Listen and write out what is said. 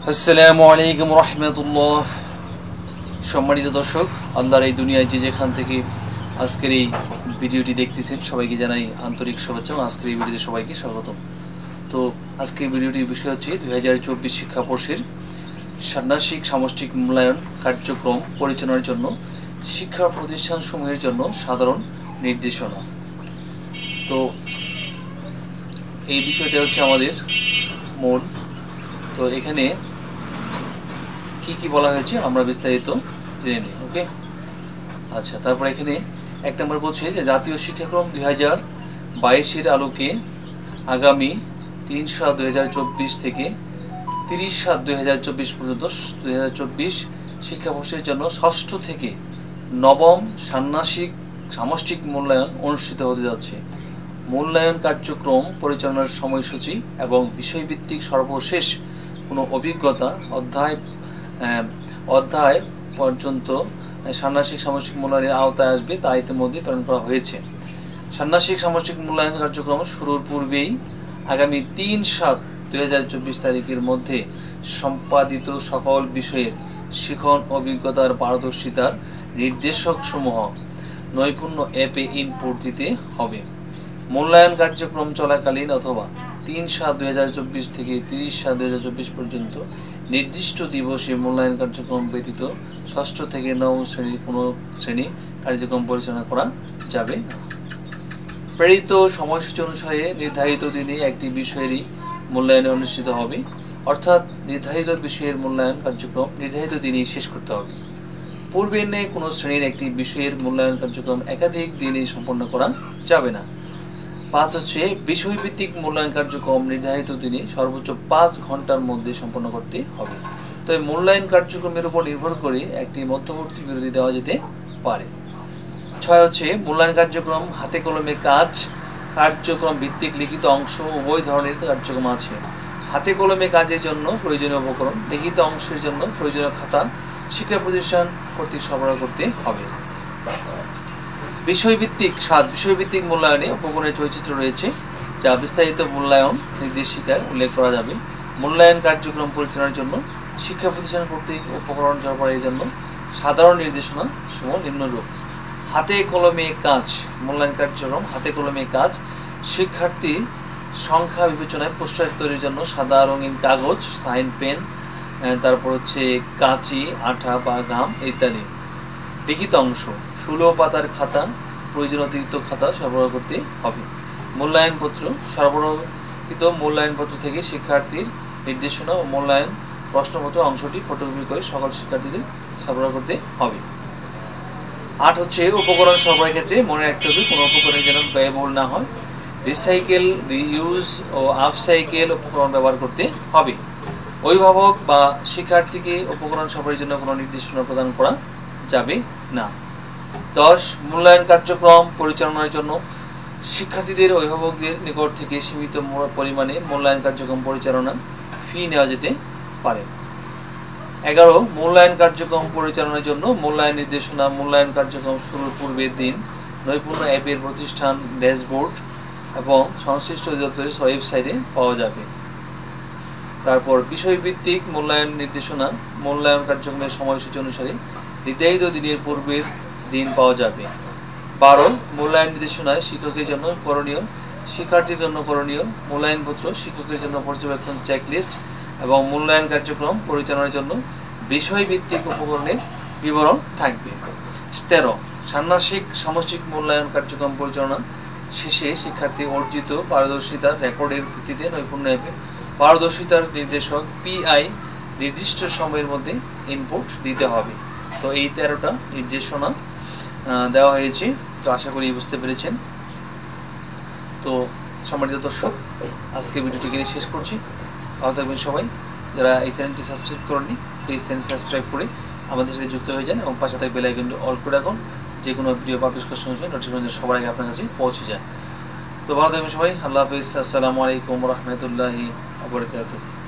আসসালামু আলাইকুম রহমতুল্লাহ। সম্মানিত দর্শক, আল্লাহর এই দুনিয়ায় যে যেখান থেকে আজকের এই ভিডিওটি দেখতেছেন সবাইকে জানাই আন্তরিক শুভেচ্ছা এবং আজকের এই ভিডিওতে সবাইকে স্বাগতম। তো আজকের ভিডিওটির বিষয় হচ্ছে 2024 শিক্ষাবর্ষের ষান্মাসিক সামষ্টিক মূল্যায়ন কার্যক্রম পরিচালনার জন্য শিক্ষা প্রতিষ্ঠানসমূহের জন্য সাধারণ নির্দেশনা। তো এই বিষয়টা হচ্ছে আমাদের মূল। তো এখানে কি বলা হয়েছে আমরা বিস্তারিত জেনে নিই। ওকে, আচ্ছা। তারপর এখানে 1 নম্বর বলছে যে জাতীয় শিক্ষাক্রম 2022-এর আলোকে আগামী 3/7/2024 থেকে 30/7/2024 পর্যন্ত 2024 শিক্ষাবর্ষের জন্য ষষ্ঠ থেকে নবম ষান্মাসিক সামষ্টিক মূল্যায়ন অনুষ্ঠিত হতে যাচ্ছে। মূল্যায়ন কার্যক্রম পরিচালনার সময়সূচি এবং বিষয়ভিত্তিক সর্বশেষ কোনো অভিজ্ঞতা অধ্যায় পর্যন্ত ষান্মাসিক সামষ্টিক মূল্যায়নের আওতায় আসবে তা ইতিমধ্যে প্রেরণ করা হয়েছে। ষান্মাসিক সামষ্টিক মূল্যায়ন কার্যক্রম শুরুর পূর্বেই আগামী 3/7/2024 তারিখের মধ্যে সম্পাদিত সকল বিষয়ের শিখন অভিজ্ঞতার পারদর্শিতার নির্দেশকসমূহ নৈপুণ্য অ্যাপে ইনপুট দিতে হবে। মূল্যায়ন কার্যক্রম চলাকালীন অথবা 3/7/2024 থেকে 30/7/2024 পর্যন্ত নির্দিষ্ট দিবসে মূল্যায়ন কার্যক্রম ব্যতীত ষষ্ঠ থেকে নবম শ্রেণীর কোনো শ্রেণী কার্যক্রম পরিচালনা করা যাবে না। প্রেরিত সময়সূচি অনুসারে নির্ধারিত দিনে একটি বিষয়েরই মূল্যায়ন অনুষ্ঠিত হবে, অর্থাৎ নির্ধারিত বিষয়ের মূল্যায়ন কার্যক্রম নির্ধারিত দিনেই শেষ করতে হবে। পূর্বের ন্যায় কোনো শ্রেণীর একটি বিষয়ের মূল্যায়ন কার্যক্রম একাধিক দিনে সম্পন্ন করা যাবে না। 5 হচ্ছে বিষয়ভিত্তিক মূল্যায়ন কার্যক্রম নির্ধারিত দিনে সর্বোচ্চ 5 ঘন্টার মধ্যে সম্পন্ন করতে হবে। তবে মূল্যায়ন কার্যক্রমের উপর নির্ভর করে একটি মধ্যবর্তী বিরতি দেওয়া যেতে পারে। 6 হচ্ছে মূল্যায়ন কার্যক্রম হাতে কলমে কার্যক্রম ভিত্তিক লিখিত অংশ উভয় ধরনের কার্যক্রম আছে। হাতে কলমে কাজের জন্য প্রয়োজনীয় উপকরণ, লিখিত অংশের জন্য প্রয়োজনীয় খাতা শিক্ষা প্রতিষ্ঠান কর্তৃক সরবরাহ করতে হবে। বিষয়ভিত্তিক মূল্যায়নে উপকরণের চৈচিত্র রয়েছে, যা বিস্তারিত মূল্যায়ন নির্দেশিকায় উল্লেখ করা যাবে। মূল্যায়ন কার্যক্রম পরিচালনার জন্য শিক্ষা প্রতিষ্ঠান কর্তৃক উপকরণ সরবরাহের জন্য সাধারণ নির্দেশনা সমূহ নিম্নরূপ। হাতে কলমে কাজ মূল্যায়ন কার্যক্রম হাতে কলমে কাজ শিক্ষার্থী সংখ্যা বিবেচনায় পোস্টার তৈরির জন্য সাদা রঙিন কাগজ, সাইন পেন, তারপর হচ্ছে কাঁচি, আঠা বা গাম ইত্যাদি। লিখিত অংশ 16 পাতার খাতা, প্রয়োজন অতিরিক্ত খাতা সরবরাহ করতে হবে। মূল্যায়নপত্র সরবরাহিত মূল্যায়নপত্র থেকে শিক্ষার্থীর নির্দেশনা ও মূল্যায়ন প্রশ্নপত্র অংশটি ফটোকপি করে সকল শিক্ষার্থীদের সরবরাহ করতে হবে। 8 হচ্ছে উপকরণ সরবরাহের ক্ষেত্রে মনে রাখতে হবে কোনো উপকরণের যেন ব্যয়বহুল না হয়। রিসাইকেল, রিইউজ ও আপসাইকেল উপকরণ ব্যবহার করতে হবে। অভিভাবক বা শিক্ষার্থীকে উপকরণ সরবরাহের জন্য কোনো নির্দেশনা প্রদান করা যাবে না। 10 মূল্যায়ন কার্যক্রম পরিচালনার জন্য শিক্ষার্থীদের অভিভাবকদের নিকট থেকে সীমিত পরিমাণে মূল্যায়ন কার্যক্রম পরিচালনা ফি নেওয়া যেতে পারে। 11 মূল্যায়ন কার্যক্রম পরিচালনার জন্য মূল্যায়ন নির্দেশনা মূল্যায়ন কার্যক্রম শুরুর পূর্বের দিন নৈপুণ্য অ্যাপের প্রতিষ্ঠান ড্যাশবোর্ড এবং সংশ্লিষ্ট অধিদপ্তরের ওয়েবসাইটে পাওয়া যাবে। তারপর বিষয়ভিত্তিক মূল্যায়ন নির্দেশনা মূল্যায়ন কার্যক্রমের সময়সূচি অনুসারে নির্ধারিত দিনের পূর্বের দিন পাওয়া যাবে। 12 মূল্যায়ন নির্দেশনায় শিক্ষকের জন্য করণীয়, শিক্ষার্থীর জন্য করণীয়, মূল্যায়নপত্র, শিক্ষকের জন্য পর্যবেক্ষণ চেকলিস্ট এবং মূল্যায়ন কার্যক্রম পরিচালনার জন্য বিষয়ভিত্তিক উপকরণের বিবরণ থাকবে। 13 ষান্মাসিক সামষ্টিক মূল্যায়ন কার্যক্রম পরিচালনা শেষে শিক্ষার্থী অর্জিত পারদর্শিতার রেকর্ডের ভিত্তিতে নৈপুণ্য অ্যাপে পারদর্শিতার নির্দেশক পিআই নির্দিষ্ট সময়ের মধ্যে ইনপুট দিতে হবে। তো এই 13টা নির্দেশনা দেওয়া হয়েছে। তো আশা করি বুঝতে পেরেছেন। তো সম্মানিত দর্শক, আজকে ভিডিওটিকে শেষ করছি। ভালো থাকবেন সবাই। যারা এই চ্যানেলটি সাবস্ক্রাইব করেননি প্লিজ চ্যানেল সাবস্ক্রাইব করে আমাদের সাথে যুক্ত হয়ে যান এবং পাশে থাকা বেল আইকনটি অল করে রাখুন, যে কোনো ভিডিও পাবলিশ করার সঙ্গে সঙ্গে নোটিফিকেশন সবার আগে আপনার কাছে পৌঁছে যায়। তো ভালো থাকবেন সবাই। আল্লাহ হাফিজ। আসসালামু আলাইকুম রহমতুল্লাহি ওয়া বারাকাতুহু।